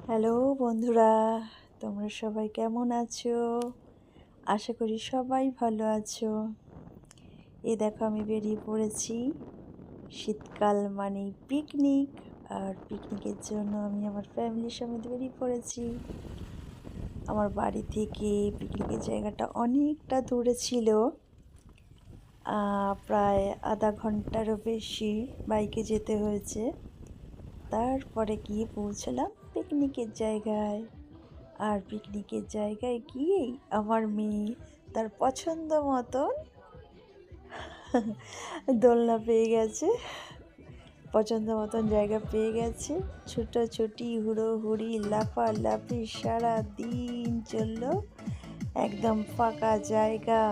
Hello বন্ধুরা, তোমরা সবাই কেমন আছো? আশা করি সবাই ভালো আছো। এই দেখো আমি বেরিয়ে পড়েছি। শীতকাল মানেই পিকনিক, আর পিকনিকের জন্য আমি আমার ফ্যামিলির সমেত বেরিয়ে পড়েছি। আমার বাড়ি থেকে পিকনিকের জায়গাটা অনেকটা দূরে ছিল, প্রায় আধা ঘন্টারও বেশি বাইকে যেতে হয়েছে। তারপরে গিয়ে পৌঁছলাম পিকনিকের জায়গায়। আর পিকনিকের জায়গায় গিয়েই আমার মেয়ে তার পছন্দ মতন দোলনা পেয়ে গেছে, পছন্দ মতন জায়গা পেয়ে গেছে। ছুটোছুটি হুড়োহুড়ি লাফালাফি সারা দিন চললো। একদম ফাঁকা জায়গা,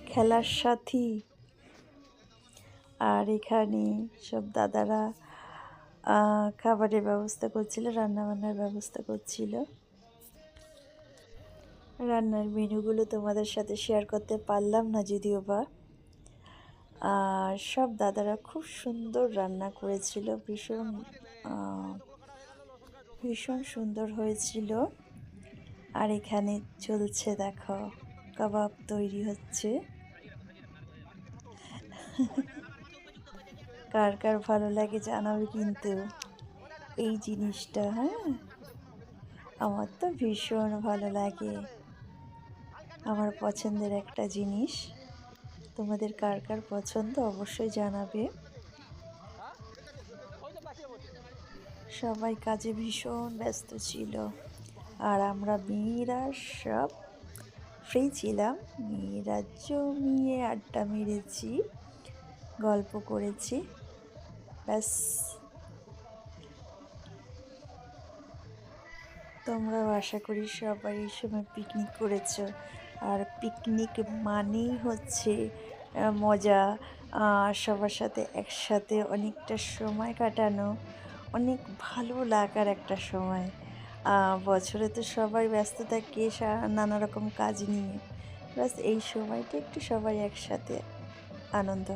খেলার সাথী। আর এখানে সব দাদারা খাবারের ব্যবস্থা করছিল, রান্নাবান্নার ব্যবস্থা করছিল। রান্নার মেনুগুলো তোমাদের সাথে শেয়ার করতে পারলাম না যদিও বা। আর সব দাদারা খুব সুন্দর রান্না করেছিল, ভীষণ সুন্দর হয়েছিল। আর এখানে চলছে দেখো, কাবাব তৈরি হচ্ছে। কার কার ভালো লাগে জানাবে কিন্তু এই জিনিসটা। হ্যাঁ, আমার তো ভীষণ ভালো লাগে, আমার পছন্দের একটা জিনিস। তোমাদের কার কার পছন্দ অবশ্যই জানাবে। সবাই কাজে ভীষণ ব্যস্ত ছিল, আর আমরা মেয়েরা সব ফ্রি ছিলাম। মেয়েরা জমিয়ে আড্ডা মেরেছি, গল্প করেছি, ব্যাস। তোমরাও আশা করি সবাই এই সময় পিকনিক করেছো। আর পিকনিক মানেই হচ্ছে মজা, সবার সাথে একসাথে অনেকটা সময় কাটানো, অনেক ভালো লাগার একটা সময়। বছরে তো সবাই ব্যস্ত থাকে নানা রকম কাজ নিয়ে, ব্যাস এই সময়টা একটু সবাই একসাথে আনন্দ।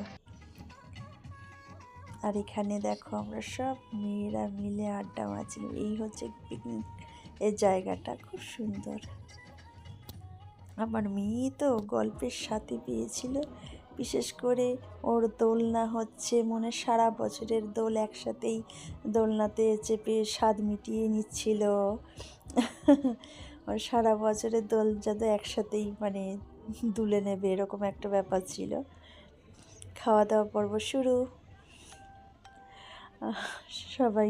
আর এখানে দেখো আমরা সব মেয়েরা মিলে আড্ডা মারছিলাম। এই হচ্ছে পিকনিক এর জায়গাটা, খুব সুন্দর। আমার মেয়ে তো গল্পের সাথে পেয়েছিল, বিশেষ করে ওর দোলনা হচ্ছে মনে সারা বছরের দোল একসাথেই দোলনাতে চেপে স্বাদ মিটিয়ে নিচ্ছিল। ওর সারা বছরের দোল যাতে একসাথেই মানে দুলে নেবে, এরকম একটা ব্যাপার ছিল। খাওয়া দাওয়া পর্ব শুরু। সবাই